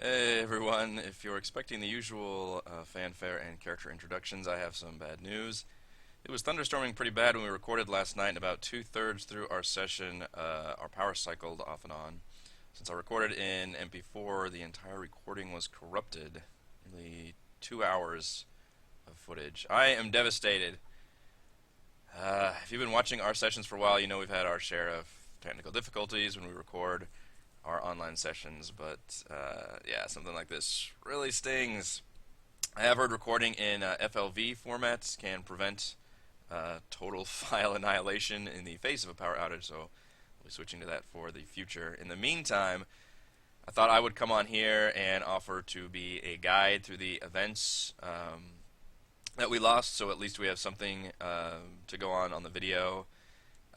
Hey everyone, if you're expecting the usual fanfare and character introductions, I have some bad news. It was thunderstorming pretty bad when we recorded last night, and about two-thirds through our session, our power cycled off and on. Since I recorded in MP4, the entire recording was corrupted. Nearly 2 hours of footage. I am devastated. If you've been watching our sessions for a while, you know we've had our share of technical difficulties when we record our online sessions, but yeah, something like this really stings. I have heard recording in FLV formats can prevent total file annihilation in the face of a power outage, so we'll be switching to that for the future. In the meantime, I thought I would come on here and offer to be a guide through the events that we lost, so at least we have something to go on the video.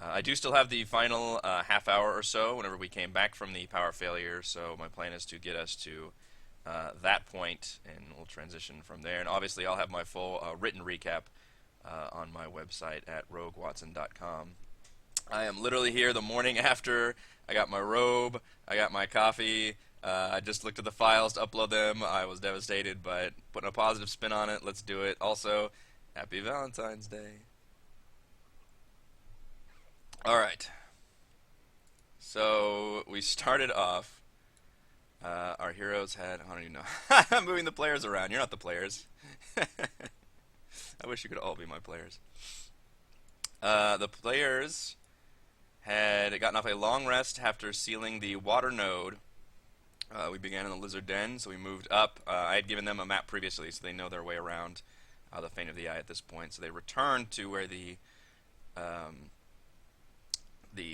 I do still have the final half hour or so whenever we came back from the power failure, so my plan is to get us to that point, and we'll transition from there. And obviously I'll have my full written recap on my website at roguewatson.com. I am literally here the morning after. I got my robe, I got my coffee, I just looked at the files to upload them. I was devastated, but putting a positive spin on it, let's do it. Also, happy Valentine's Day. Alright, so we started off. Our heroes had. I don't even know. I'm moving the players around. You're not the players. I wish you could all be my players. The players had gotten off a long rest after sealing the water node. We began in the lizard den, so we moved up. I had given them a map previously, so they know their way around the Fane of the Eye at this point. So they returned to where the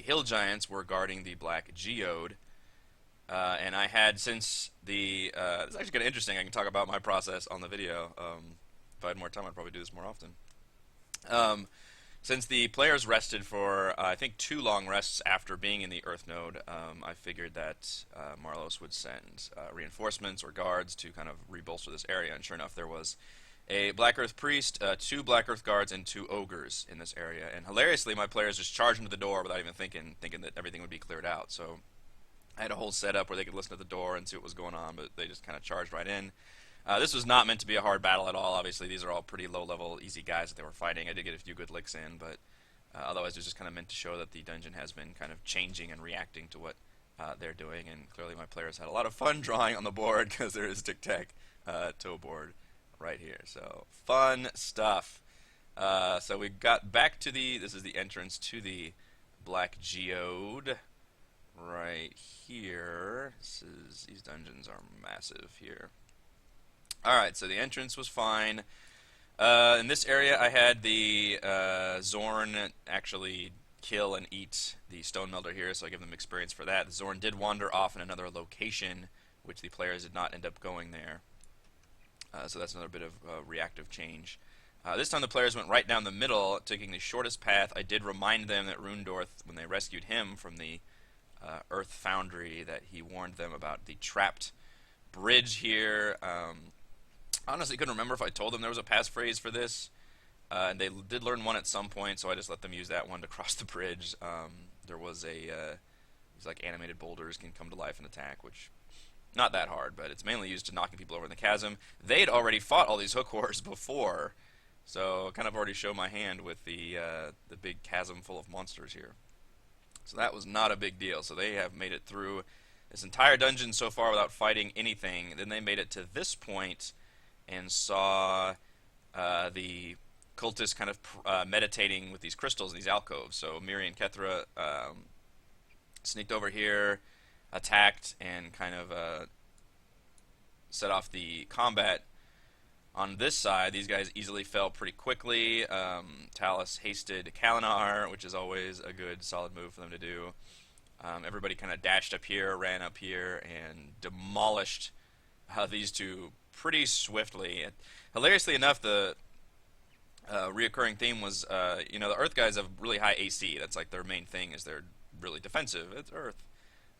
hill giants were guarding the Black Geode. And I had, since the it's actually kind of interesting. I can talk about my process on the video. If I had more time, I'd probably do this more often. Since the players rested for, I think, 2 long rests after being in the Earth node, I figured that Marlos would send reinforcements or guards to kind of rebolster this area. And sure enough, there was a Black Earth priest, 2 Black Earth guards, and 2 ogres in this area. And hilariously, my players just charged into the door without even thinking that everything would be cleared out. So I had a whole setup where they could listen to the door and see what was going on, but they just kind of charged right in. This was not meant to be a hard battle at all. Obviously, these are all pretty low-level, easy guys that they were fighting. I did get a few good licks in, but otherwise it was just kind of meant to show that the dungeon has been kind of changing and reacting to what they're doing. And clearly my players had a lot of fun drawing on the board because there is tic-tac toe board right here. So fun stuff. So we got back to this is the entrance to the Black Geode right here. These dungeons are massive here. Alright, so the entrance was fine. In this area, I had the Zorn actually kill and eat the Stone Melder here, so I give them experience for that. The Zorn did wander off in another location, which the players did not end up going there. So that's another bit of reactive change. This time the players went right down the middle, taking the shortest path. I did remind them that Rundorth, when they rescued him from the Earth Foundry, that he warned them about the trapped bridge here. Honestly, couldn't remember if I told them there was a passphrase for this. And they did learn one at some point, so I just let them use that one to cross the bridge. There was these like animated boulders can come to life and attack, which not that hard, but it's mainly used to knocking people over in the chasm. They'd already fought all these hook horrors before, so kind of already show my hand with the big chasm full of monsters here. So that was not a big deal. So they have made it through this entire dungeon so far without fighting anything. Then they made it to this point and saw the cultists kind of meditating with these crystals in these alcoves. So Miri and Kethra sneaked over here, attacked, and kind of set off the combat. On this side, these guys easily fell pretty quickly. Talus hasted Kalinar, which is always a good, solid move for them to do. Everybody kind of dashed up here, ran up here, and demolished these two pretty swiftly. Hilariously enough, the reoccurring theme was, the Earth guys have really high AC. That's like their main thing, is they're really defensive. It's Earth.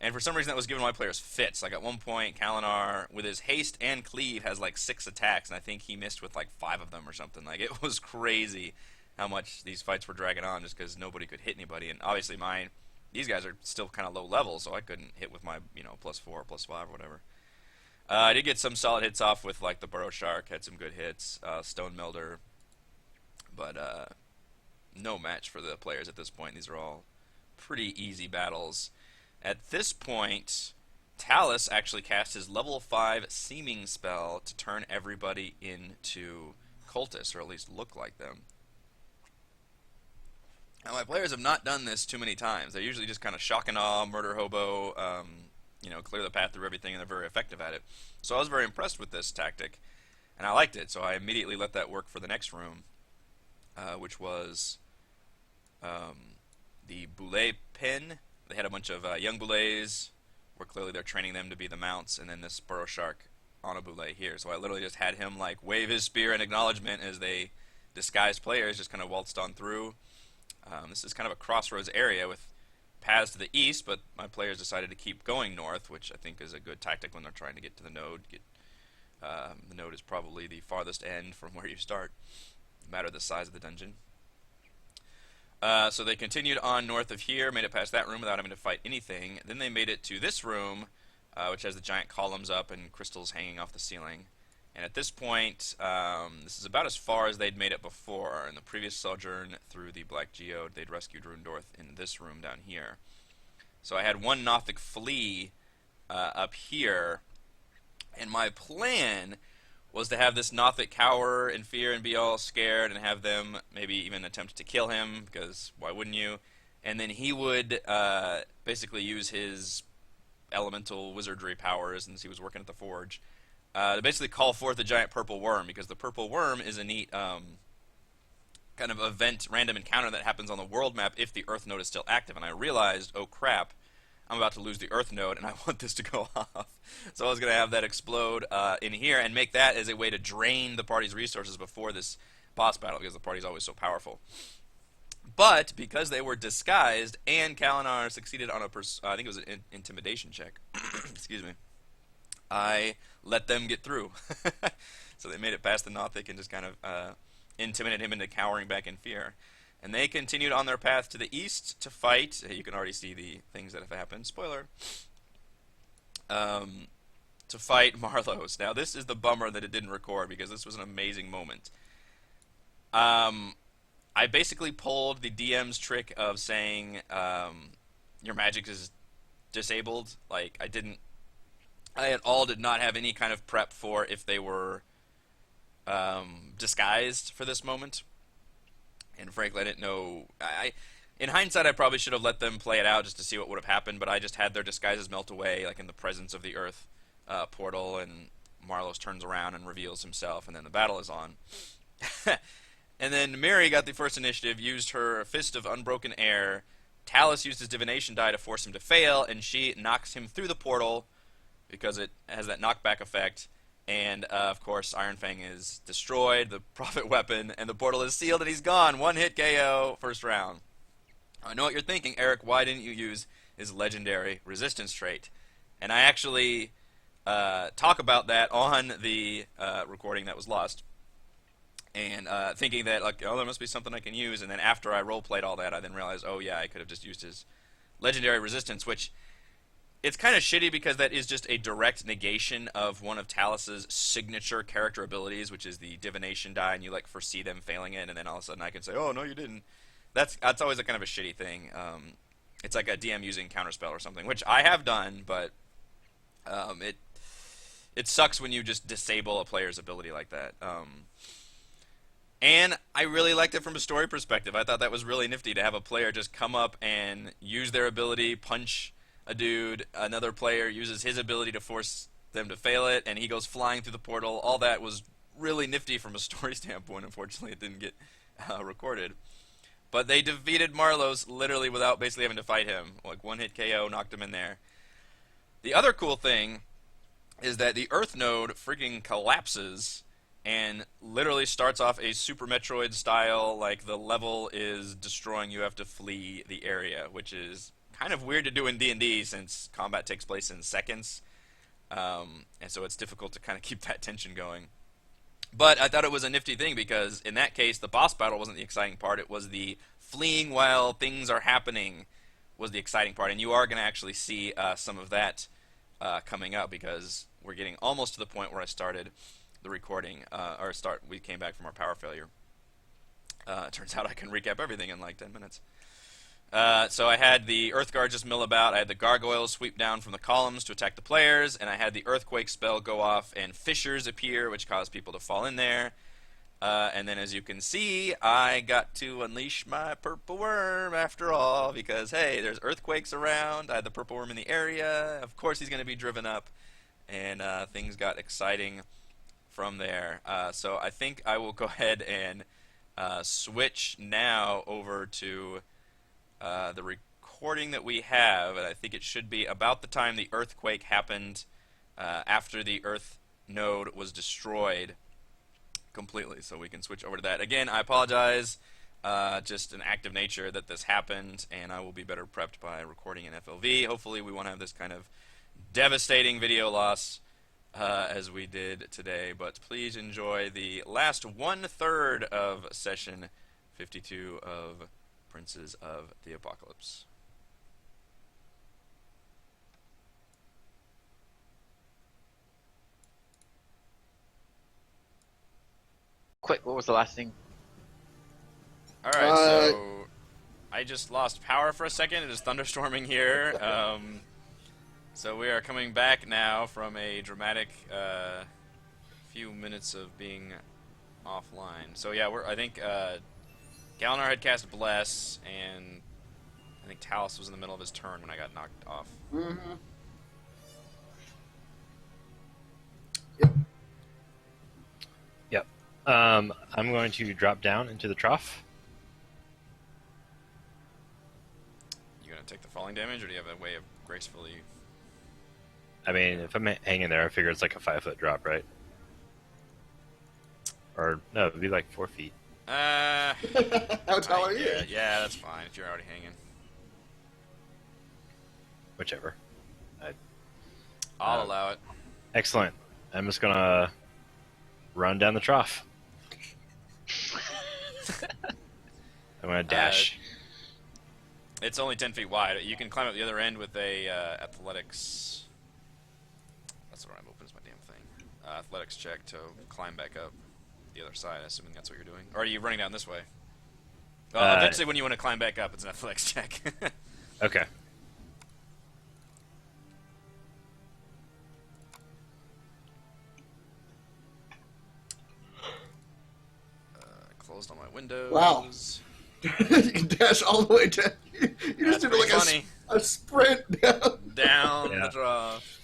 And for some reason that was giving my players fits. Like at one point, Kalinar, with his haste and cleave, has like 6 attacks, and I think he missed with like 5 of them or something. Like, it was crazy how much these fights were dragging on just because nobody could hit anybody. And obviously these guys are still kind of low level, so I couldn't hit with my, +4, +5, or whatever. I did get some solid hits off with like the Burrow Shark, had some good hits, Stone Melder, but no match for the players at this point. These are all pretty easy battles. At this point, Talus actually cast his level 5 Seeming spell to turn everybody into cultists, or at least look like them. Now, my players have not done this too many times. They usually just kind of shock and awe, murder hobo, clear the path through everything, and they're very effective at it. So I was very impressed with this tactic, and I liked it. So I immediately let that work for the next room, which was the Boule Pin. They had a bunch of young Boulets, where clearly they're training them to be the mounts, and then this Burrow Shark on a Boule here. So I literally just had him like wave his spear in acknowledgement as they disguised players just kind of waltzed on through. This is kind of a crossroads area with paths to the east, but my players decided to keep going north, which I think is a good tactic when they're trying to get to the node. The node is probably the farthest end from where you start, no matter the size of the dungeon. So they continued on north of here, made it past that room without having to fight anything. Then they made it to this room, which has the giant columns up and crystals hanging off the ceiling. And at this point, this is about as far as they'd made it before. In the previous sojourn through the Black Geode, they'd rescued Rundorth in this room down here. So I had one Nothic flee up here, and my plan was to have this Nothic cower in fear and be all scared and have them maybe even attempt to kill him, because why wouldn't you? And then he would basically use his elemental wizardry powers, since he was working at the forge, to basically call forth the giant purple worm, because the purple worm is a neat kind of event, random encounter that happens on the world map if the Earth node is still active. And I realized, oh crap, I'm about to lose the Earth node, and I want this to go off. So I was going to have that explode in here and make that as a way to drain the party's resources before this boss battle, because the party's always so powerful. But because they were disguised and Kalinar succeeded on a, I think it was an intimidation check, excuse me, I let them get through. So they made it past the Nothic and just kind of intimidated him into cowering back in fear. And they continued on their path to the east to fight. You can already see the things that have happened. Spoiler. To fight Marlos. Now, this is the bummer that it didn't record, because this was an amazing moment. I basically pulled the DM's trick of saying your magic is disabled. Like, I at all did not have any kind of prep for if they were disguised for this moment. And frankly, I didn't know. In hindsight, I probably should have let them play it out just to see what would have happened, but I just had their disguises melt away, like in the presence of the Earth portal, and Marlos turns around and reveals himself, and then the battle is on. And then Miri got the first initiative, used her Fist of Unbroken Air. Talus used his Divination die to force him to fail, and she knocks him through the portal, because it has that knockback effect. And, of course, Iron Fang is destroyed, the Prophet Weapon, and the portal is sealed, and he's gone. One hit KO, first round. I know what you're thinking, Eric. Why didn't you use his legendary resistance trait? And I actually talk about that on the recording that was lost. And thinking that, like, oh, there must be something I can use. And then after I roleplayed all that, I then realized, oh, yeah, I could have just used his legendary resistance, which... It's kind of shitty, because that is just a direct negation of one of Talus's signature character abilities, which is the Divination die, and you like foresee them failing it, and then all of a sudden I can say, "Oh no, you didn't." That's always a kind of a shitty thing. It's like a DM using counterspell or something, which I have done, but it sucks when you just disable a player's ability like that. And I really liked it from a story perspective. I thought that was really nifty to have a player just come up and use their ability, punch a dude, another player uses his ability to force them to fail it, and he goes flying through the portal. All that was really nifty from a story standpoint. Unfortunately, it didn't get recorded. But they defeated Marlos literally without basically having to fight him. Like, one hit KO, knocked him in there. The other cool thing is that the Earth node freaking collapses and literally starts off a Super Metroid style, like the level is destroying, you have to flee the area, which is kind of weird to do in D&D since combat takes place in seconds, and so it's difficult to kind of keep that tension going. But I thought it was a nifty thing, because in that case the boss battle wasn't the exciting part, it was the fleeing while things are happening was the exciting part, and you are going to actually see some of that coming up, because we're getting almost to the point where I started the recording, we came back from our power failure. It turns out I can recap everything in like 10 minutes. So I had the Earth Guard just mill about, I had the gargoyles sweep down from the columns to attack the players, and I had the earthquake spell go off and fissures appear, which cause people to fall in there. And then as you can see, I got to unleash my purple worm after all, because hey, there's earthquakes around, I had the purple worm in the area, of course he's going to be driven up, and things got exciting from there. So I think I will go ahead and switch now over to the recording that we have, and I think it should be about the time the earthquake happened, after the Earth node was destroyed completely. So we can switch over to that. Again, I apologize, just an act of nature that this happened, and I will be better prepped by recording in FLV. Hopefully we won't have this kind of devastating video loss as we did today, but please enjoy the last 1/3 of session 52 of Princes of the Apocalypse. Quick, what was the last thing? Alright, so I just lost power for a second. It is thunderstorming here. So we are coming back now from a dramatic few minutes of being offline. So yeah, I think Galinar had cast Bless, and I think Talus was in the middle of his turn when I got knocked off. Mm-hmm. Yep. Yep. I'm going to drop down into the trough. You gonna take the falling damage, or do you have a way of gracefully... I mean, if I'm hanging there, I figure it's like a 5-foot drop, right? Or, no, it'd be like 4 feet. How tall are you? Yeah, that's fine if you're already hanging. Whichever. I'll allow it. Excellent. I'm just gonna run down the trough. I'm gonna dash. It's only 10 feet wide. You can climb up the other end with a athletics... That's what I'm open as my damn thing. Athletics check to climb back up the other side, assuming that's what you're doing. Or are you running down this way? Eventually when you want to climb back up, it's an athletics check. Okay. Closed all my windows. Wow. You dash all the way down. You just did like a sprint down Yeah. the trough.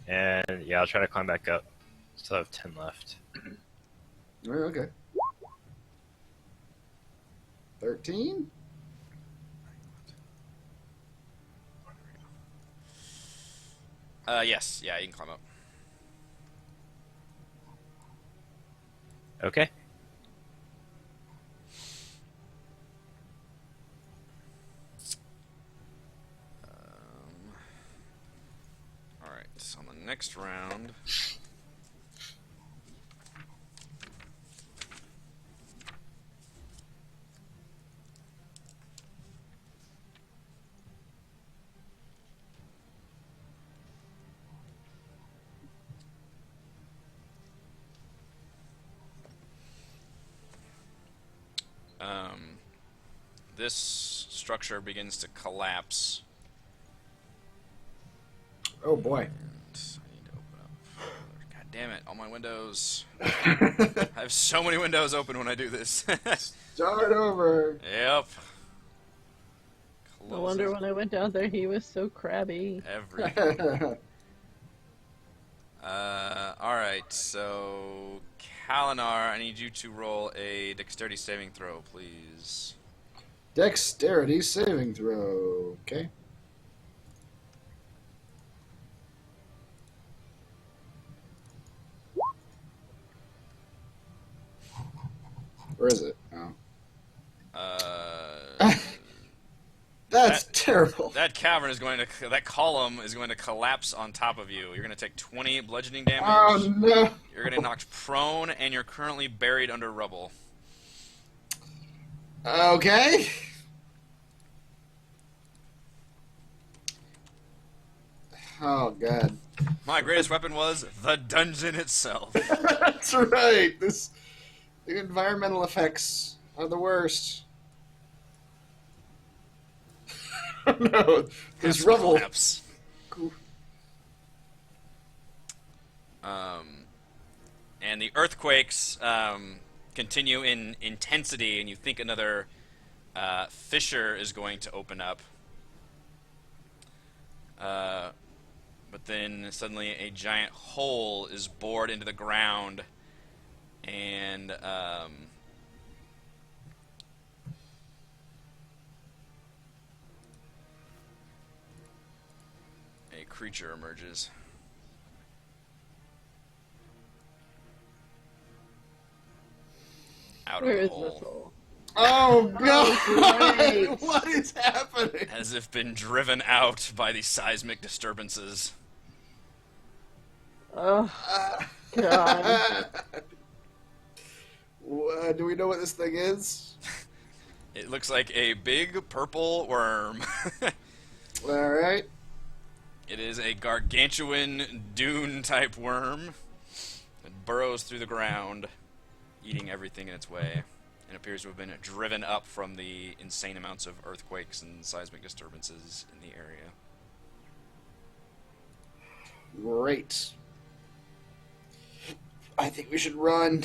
And, yeah, I'll try to climb back up. Still have 10 left. Okay. 13? Yes. Yeah, you can climb up. Okay. Alright, so on the next round... this structure begins to collapse. Oh boy. And I need to open up. God damn it, all my windows. I have so many windows open when I do this. Start over. Yep. No wonder when I went down there he was so crabby. Everything. Alright, so Kalinar, I need you to roll a dexterity saving throw, please. Dexterity saving throw. Okay. Where is it? Oh. That's terrible. That cavern is going to, that column is going to collapse on top of you. You're going to take 20 bludgeoning damage. Oh no. You're going to get knocked prone, and you're currently buried under rubble. Okay. Oh god. My greatest weapon was the dungeon itself. That's right. The environmental effects are the worst. No, there's rubble. Collapse. And the earthquakes continue in intensity, and you think another fissure is going to open up. But then suddenly a giant hole is bored into the ground, and a creature emerges. Out Where of is the this hole. hole? Oh god! Right. What is happening? As if been driven out by the seismic disturbances. Oh, God. Do we know what this thing is? It looks like a big purple worm. All right. It is a gargantuan dune-type worm. It burrows through the ground, eating everything in its way, and appears to have been driven up from the insane amounts of earthquakes and seismic disturbances in the area. Great. I think we should run.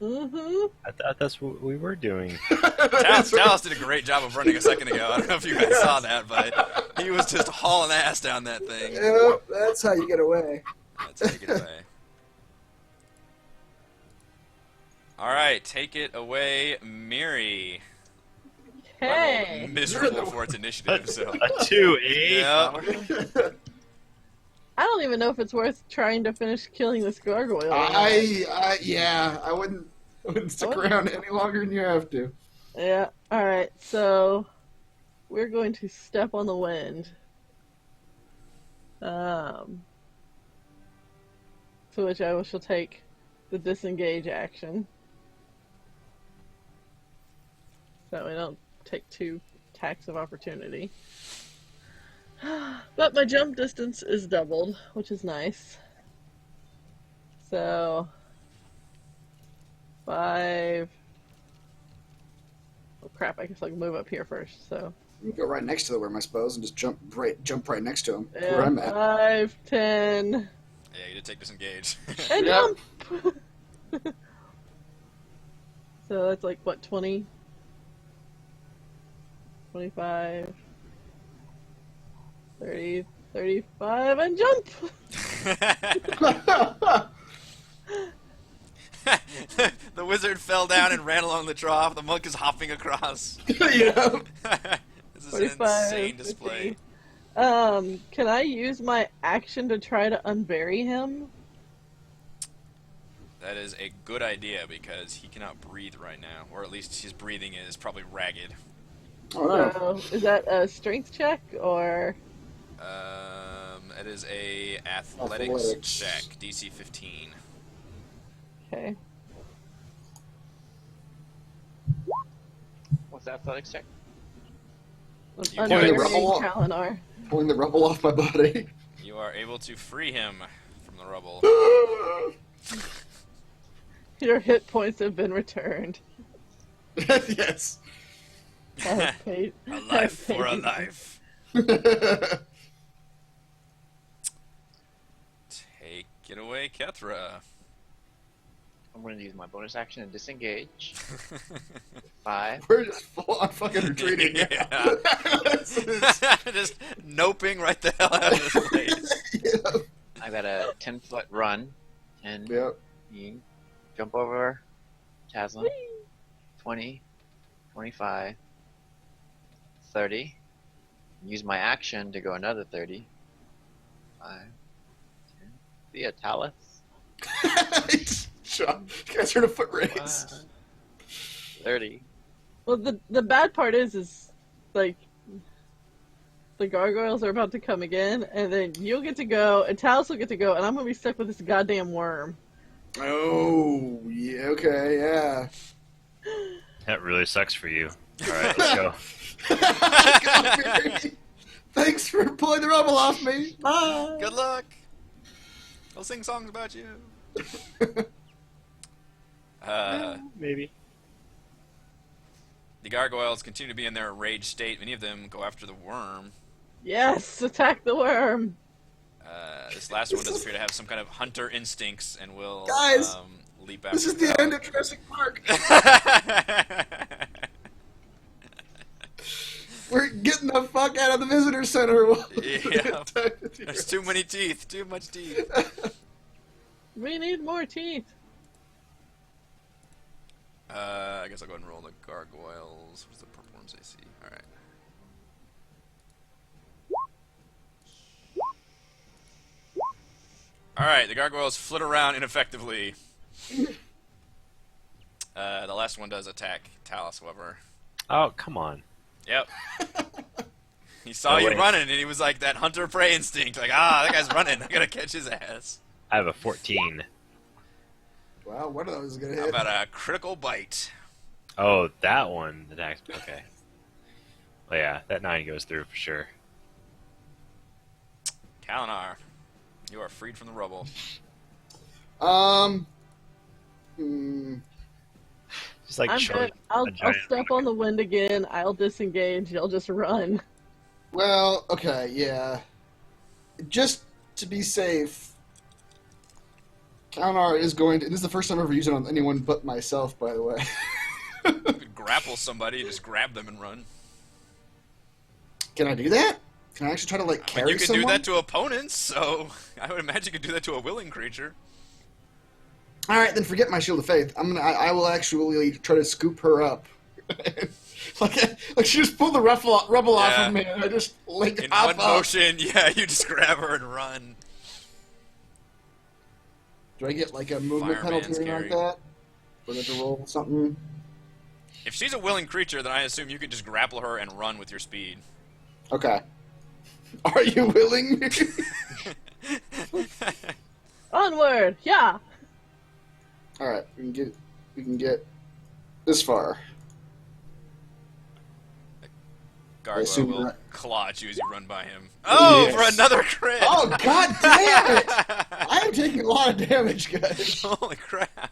Mm-hmm. I thought that's what we were doing. Talus did a great job of running a second ago. I don't know if you guys saw that, but he was just hauling ass down that thing. Yep, that's how you get away. Let's take it away. Alright, take it away, Miri. Hey. Miserable for its initiative, so. A 2, eh? Yep. I don't even know if it's worth trying to finish killing this gargoyle. I wouldn't stick around any longer than you have to. Yeah. All right. So we're going to step on the wind. To which I shall take the disengage action. So we don't take 2 attacks of opportunity. But my jump distance is doubled, which is nice. So 5. Oh crap! I guess I can move up here first. So You can go right next to the worm, I suppose, and just jump right next to him. yeah, Where I'm at. 5, 10, Yeah, you did take disengage. and Yep. jump. So that's like what, 20, 25, 30, 35, and jump. The wizard fell down and ran along the trough. The monk is hopping across. Yeah. This is 45, an insane display. 50. Can I use my action to try to unbury him? That is a good idea because he cannot breathe right now, or at least his breathing is probably ragged. Oh, no. So, is that a strength check or? It is a athletics check, DC 15. Okay. What's the athletics check? You I'm do it. unburying Rubble. Kalinar. Pulling the rubble off my body. You are able to free him from the rubble. Your hit points have been returned. Yes. I've paid- A I've life for a paid- life. Take it away, Kethra. I'm going to use my bonus action and disengage. 5. We're just full on fucking retreating. Yeah. This is- Just noping right the hell out of this place. yeah. I got a 10-foot run. 10. Yep. You jump over Taslin. 20. 25. 30. Use my action to go another 30. 5. 10. See ya, Talus. Sean, you guys heard a foot race. 30. Well, the bad part is like the gargoyles are about to come again, and then you'll get to go, and Talus will get to go, and I'm gonna be stuck with this goddamn worm. Oh, yeah, okay, yeah. That really sucks for you. Alright, let's go. Thanks for for pulling the rubble off me. Bye. Good luck. I'll sing songs about you. Maybe. The gargoyles continue to be in their rage state. Many of them go after the worm. Yes, attack the worm. This last one does appear to have some kind of hunter instincts and will Guys, leap after This is the end of Jurassic Park. We're getting the fuck out of the visitor center. Yeah. There's too many teeth. Too much teeth. We need more teeth. I guess I'll go ahead and roll the gargoyles. What's the purple ones I see? Alright. Alright, the gargoyles flit around ineffectively. The last one does attack Talus, however. Oh, come on. Yep. He saw you running, and he was like that hunter prey instinct. Like, that guy's running. I gotta catch his ass. I have a 14. Wow, one of those is gonna How hit. about a critical bite? Oh, that one attacks. Okay. Well, yeah, that 9 goes through for sure. Kalinar, you are freed from the rubble. Just like I'm chilling good. I'll a giant step on the wind again. I'll disengage. You'll just run. Well, okay, yeah. Just to be safe, Kalinar is going to... This is the first time I've ever used it on anyone but myself, by the way. You could grapple somebody, just grab them and run. Can I do that? Can I actually try to, like, carry You could someone? do that to opponents, so I would imagine you could do that to a willing creature. All right, then forget my Shield of Faith. I will actually try to scoop her up. like she just pulled the rubble off of me, and I just like In hop one up. motion, yeah, you just grab her and run. Do I get like a movement Fireman's penalty or carry. like that? Or do I have to roll something? If she's a willing creature, then I assume you could just grapple her and run with your speed. Okay. Are you willing? Onward! Yeah! All right, we can get this far. Gargoyle assume will that- claw at you as you run by him. Oh, Yes. for another crit! Oh god damn it! I am taking a lot of damage, guys. Holy crap.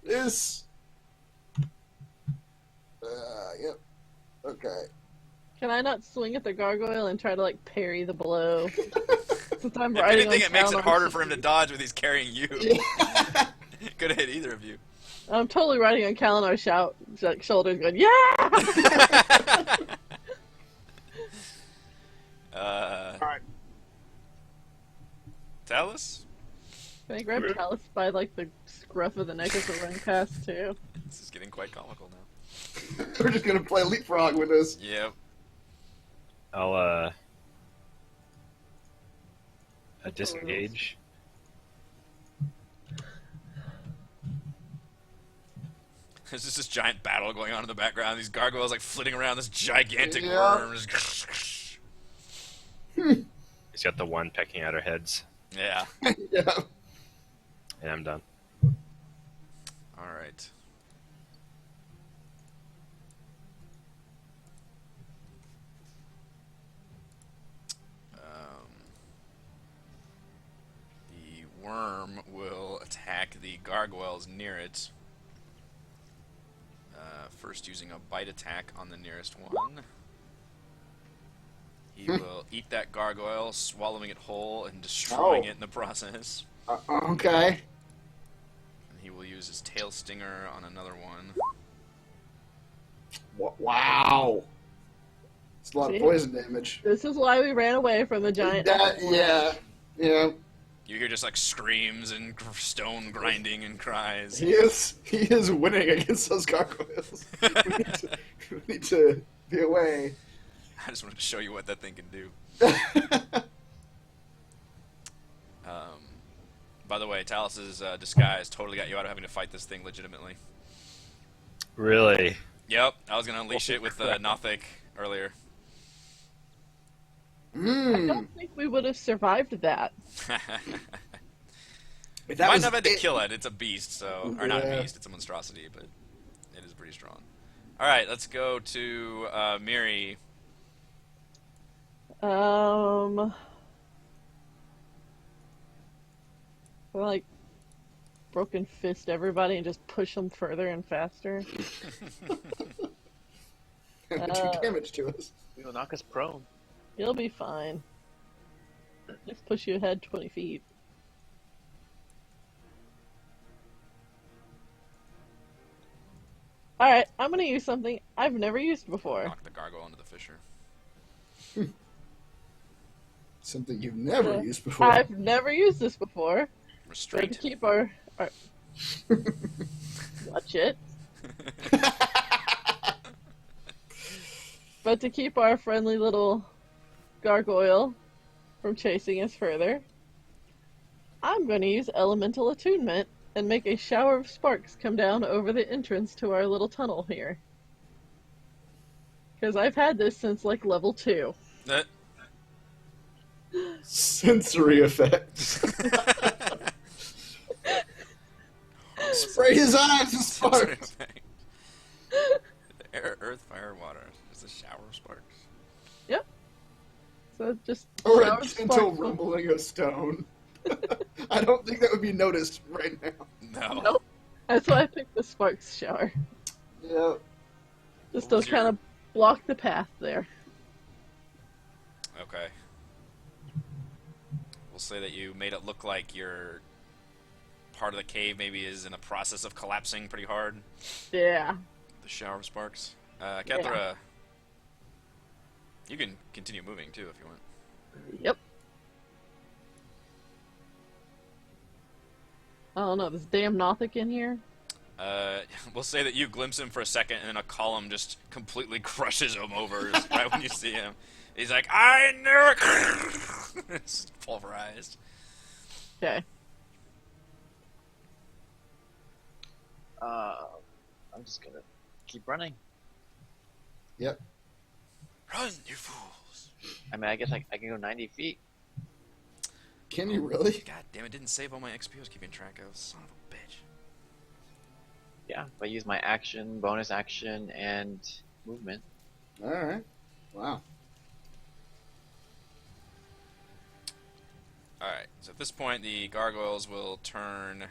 This. Yep. Okay. Can I not swing at the gargoyle and try to, like, parry the blow? Since I'm If riding anything, on it makes it Kalinar's harder for him to speed. dodge when he's carrying you. Yeah. Could have hit either of you. I'm totally riding on Kalinar's shoulders going, yeah! Alright. Talus? Can I grab Talus by, like, the scruff of the neck as we're running past, too? This is getting quite comical now. We're just gonna play leapfrog with this. Yep. I'll disengage. There's just this giant battle going on in the background. These gargoyles like flitting around this gigantic Yeah. worm. Just... He's got the one pecking at our heads, Yeah. Yeah. and I'm done. All right. The worm will attack the gargoyles near it. First using a bite attack on the nearest one. He will eat that gargoyle, swallowing it whole and destroying Oh. it in the process. Okay. And he will use his tail stinger on another one. Wow. It's a lot See? of poison damage. This is why we ran away from the giant... Yeah. You hear just like screams and stone grinding and cries. He is winning against those gargoyles. we need to be away. I just wanted to show you what that thing can do. By the way, Talus's disguise totally got you out of having to fight this thing legitimately. Really? Yep, I was gonna unleash it with Nothic earlier. I Hmm. don't think we would have survived that. If Might was not have had to it- kill it. It's a beast, so or not a Yeah. beast. It's a monstrosity, but it is pretty strong. All right, let's go to Miri. like broken fist everybody and just push them further and faster. That would do damage to us. You'll knock us prone. You'll be fine. Just push you ahead 20 feet. Alright, I'm gonna use something I've never used before. Knock the gargoyle into the fissure. Something you've never used before. I've never used this before. But to Restraint. keep our watch it. But to keep our friendly little gargoyle from chasing us further, I'm going to use elemental attunement and make a shower of sparks come down over the entrance to our little tunnel here. Because I've had this since like level 2. Sensory effects. Spray his eyes with sparks. Air, earth, fire, water. It's a shower of sparks. Yep. So just Or shower a of gentle sparks. rumbling of stone. I don't think that would be noticed right now. No. Nope. That's why I picked the sparks shower. Yeah. Just What to was kind your- of block the path there. Okay. We'll say that you made it look like your part of the cave maybe is in the process of collapsing pretty hard. Yeah. The shower of sparks. Kathra, you can continue moving too if you want. Yep. I don't know, this damn Nothic in here. We'll say that you glimpse him for a second, and then a column just completely crushes him over right when you see him. He's like, I knew it! It's pulverized. Okay. I'm just gonna keep running. Yep. Run, you fools! I mean, I guess I can go 90 feet. Can you really? God damn it, didn't save all my XP I was keeping track of. Son of a bitch. Yeah, if I use my action, bonus action, and movement. Alright. Wow. Alright, so at this point, the gargoyles will turn.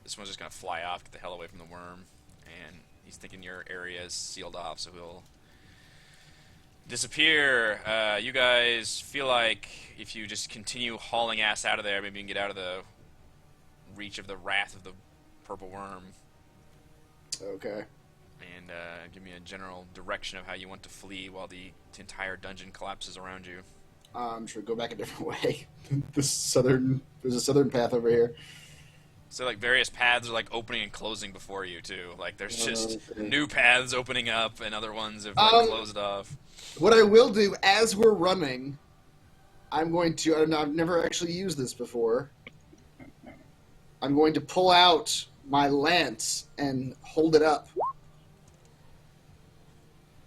This one's just gonna fly off, get the hell away from the worm. And he's thinking your area is sealed off, so he'll disappear. You guys feel like if you just continue hauling ass out of there, maybe you can get out of the reach of the wrath of the purple worm. Okay. And give me a general direction of how you want to flee while the entire dungeon collapses around you. Sure, go back a different way. There's a southern path over here. So like various paths are like opening and closing before you too. Like there's just Okay. new paths opening up and other ones have like, closed off. What I will do as we're running, I'm going to, and I've never actually used this before, I'm going to pull out my lance and hold it up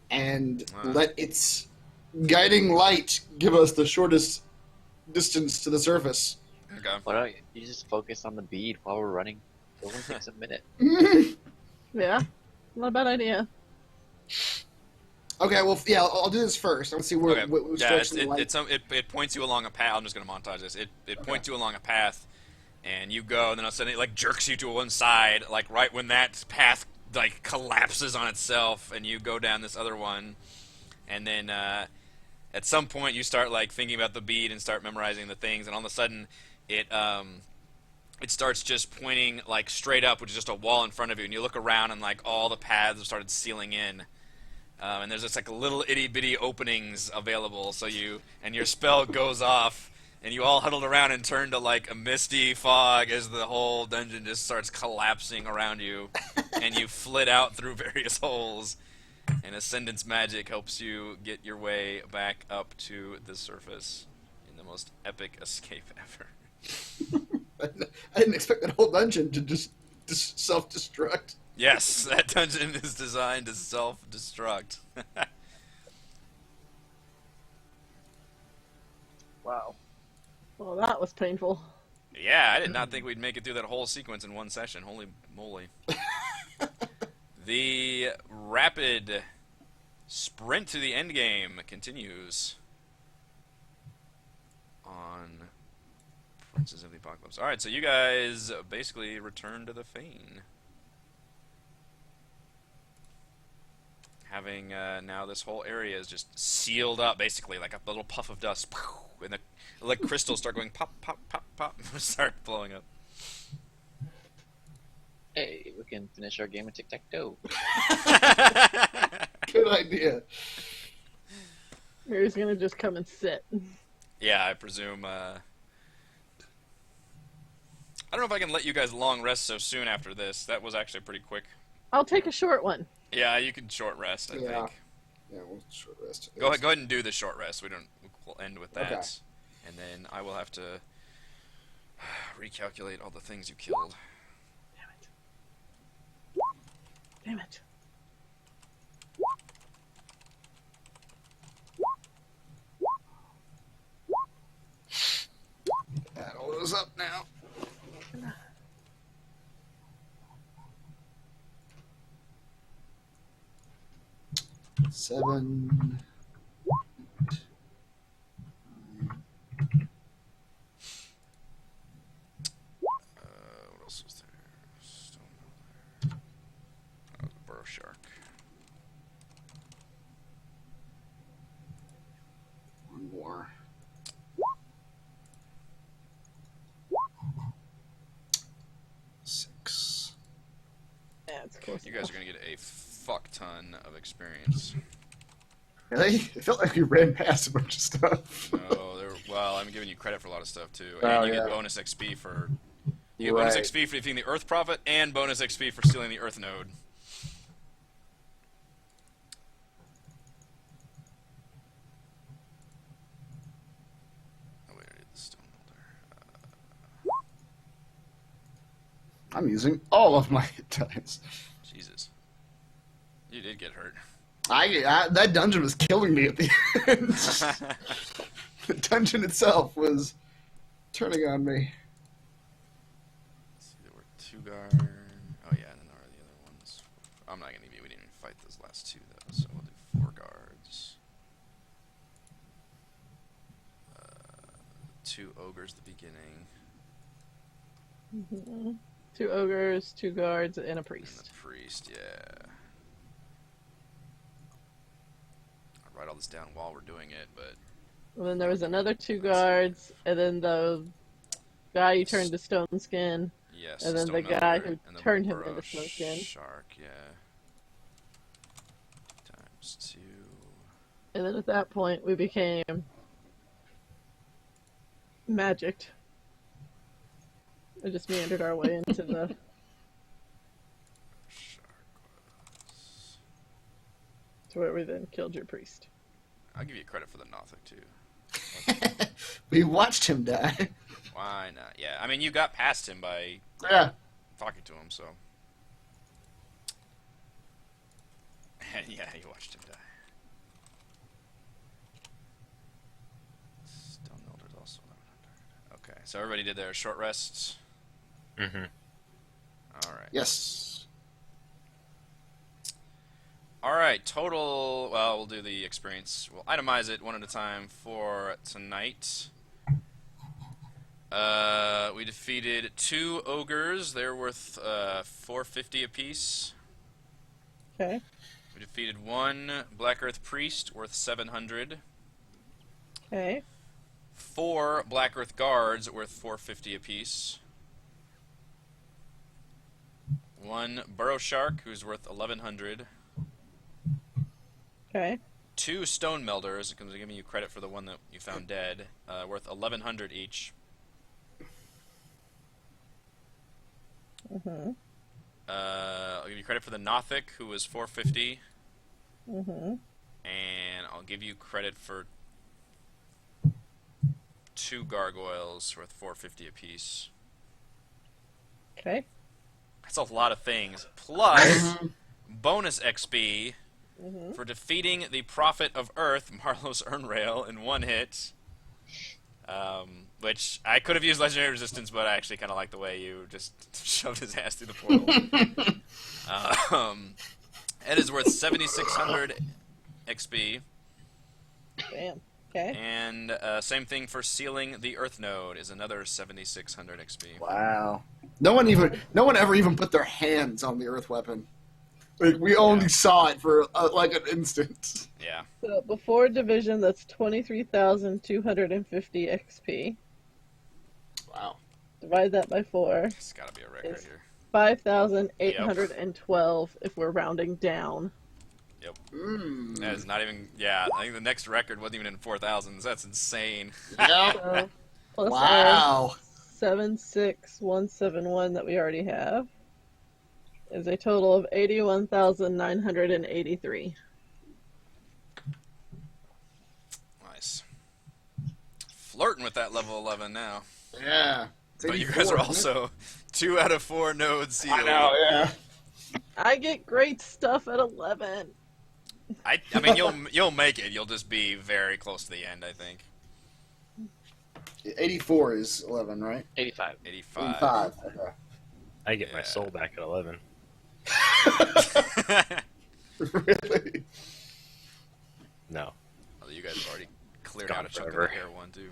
and let its guiding light give us the shortest distance to the surface. Okay. Why don't you just focus on the bead while we're running? It only takes a minute. Yeah. Not a bad idea. Okay, well, yeah, I'll do this first. Let's see where Okay. what Yeah, direction the light. it points you along a path. I'm just gonna montage this. It points you along a path, and you go, and then all of a sudden it like jerks you to one side, like right when that path like collapses on itself, and you go down this other one, and then at some point you start like thinking about the bead and start memorizing the things, and all of a sudden it starts just pointing like straight up, which is just a wall in front of you, and you look around and like all the paths have started sealing in. And there's just like little itty bitty openings available, so your spell goes off, and you all huddled around and turn to like a misty fog as the whole dungeon just starts collapsing around you, and you flit out through various holes, and Ascendance magic helps you get your way back up to the surface in the most epic escape ever. I didn't expect that whole dungeon to just self-destruct. Yes, that dungeon is designed to self-destruct. Wow. Well, that was painful. Yeah, I did not think we'd make it through that whole sequence in one session. Holy moly. The rapid sprint to the end game continues. Consequences of the apocalypse. Alright, so you guys basically return to the Fane. Having now this whole area is just sealed up, basically, like a little puff of dust. And the like crystals start going pop, pop, pop, pop, start blowing up. Hey, we can finish our game of tic-tac-toe. Good idea. Mary's gonna just come and sit. Yeah, I presume. I don't know if I can let you guys long rest so soon after this. That was actually pretty quick. I'll take a short one. Yeah, you can short rest, I think. Yeah, we'll short rest. Go ahead and do the short rest. We'll end with that. Okay. And then I will have to recalculate all the things you killed. Damn it. Add all those up now. Seven. What else was there? Stone Melder. Oh, the Burrow Shark. One more. Six. Yeah, it's close. You guys are going to get a fuck ton of experience. Really? It felt like we ran past a bunch of stuff. No, well, I'm giving you credit for a lot of stuff too. Oh, And you yeah. get bonus XP for bonus Right. XP for defeating the Earth Prophet and bonus XP for stealing the Earth Node. Oh wait, I did the Stone Melder. I'm using all of my hit dice. Jesus, you did get hurt. That dungeon was killing me at the end. The dungeon itself was turning on me. Let's see, there were 2 guard. Oh yeah, and then there are the other ones. I'm not gonna be. We didn't even fight those last 2 though, so we'll do 4 guards. 2 ogres at the beginning, Mhm. 2 ogres, 2 guards, and a and priest. the priest. Yeah. I'll write all this down while we're doing it, but And then there was another 2 guards, and then the guy you turned to stone skin. yes. And then Stone the guy Melder who and the turned him Burrow into Snowskin. Shark. Yeah. Times 2. And then at that point, we became magicked. We just meandered our way into the. Shark was. To where we then killed your priest. I'll give you credit for the Nothic too. We watched him die. Why not? Yeah, I mean, you got past him by Yeah. talking to him, so. Yeah, you watched him die. Stone Melder's also 1100. Okay, so everybody did their short rests. Mm-hmm. Alright. Yes. Alright, total. Well, we'll do the experience. We'll itemize it one at a time for tonight. We defeated 2 ogres. They're worth 450 apiece. Okay. We defeated 1 Black Earth Priest worth 700. Okay. 4 Black Earth Guards worth 450 apiece. 1 Burrow Shark who's worth 1100. Okay. 2 Stone Melders, because I'm giving you credit for the one that you found dead, worth 1100 each. Mhm. I'll give you credit for the Nothic, who was 450, Mhm. and I'll give you credit for 2 Gargoyles worth 450 apiece. Okay. That's a lot of things. Plus, bonus XP Mhm. for defeating the Prophet of Earth, Marlos Urnrail, in 1 hit. Which I could have used Legendary Resistance, but I actually kind of like the way you just shoved his ass through the portal. It is worth 7,600 XP. Damn. Okay. And same thing for sealing the Earth node is another 7,600 XP. Wow. No one ever even put their hands on the Earth weapon. Like, we only saw it for like an instant. Yeah. So before division, that's 23,250 XP. Wow. Divide that by 4. It's got to be a record It's here. 5,812 if we're rounding down. Yep. Mm. That is not even. Yeah, I think the next record wasn't even in 4,000s. That's insane. Yep. So, plus our Wow. 76171 that we already have is a total of 81,983. Nice. Flirting with that level 11 now. Yeah. It's But you 84, guys are isn't it? also 2 out of 4 nodes sealed. I know, yeah. I get great stuff at 11. I mean, you'll make it. You'll just be very close to the end, I think. 84 is 11, right? 85. 85. 85. Okay. I get my Yeah. soul back at 11. Really? No. Although you guys have already cleared It's out gone a chunk of forever. the air one, too.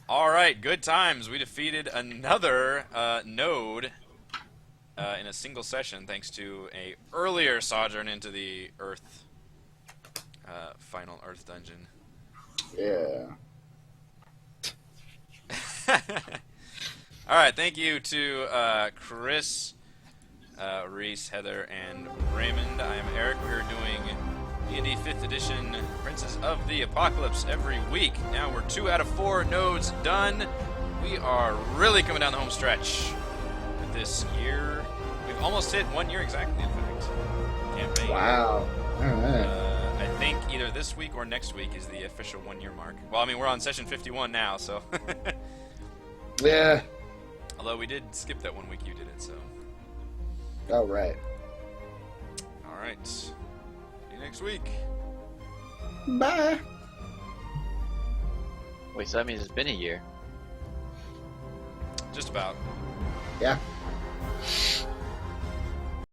All right, good times. We defeated another node in a single session, thanks to a earlier sojourn into the Earth, final Earth dungeon. Yeah. All right, thank you to Chris, Reese, Heather, and Raymond. I am Eric. We're doing D&D 5th Edition Princes of the Apocalypse every week. Now we're 2 out of 4 nodes done. We are really coming down the home stretch with this year. We've almost hit 1 year exactly, in fact. Campaign. Wow. All right. I think either this week or next week is the official 1 year mark. Well, I mean, we're on session 51 now, so. Yeah. Although we did skip that 1 week you did it, so. All right. All right. See you next week. Bye. Wait, so that means it's been a year. Just about. Yeah.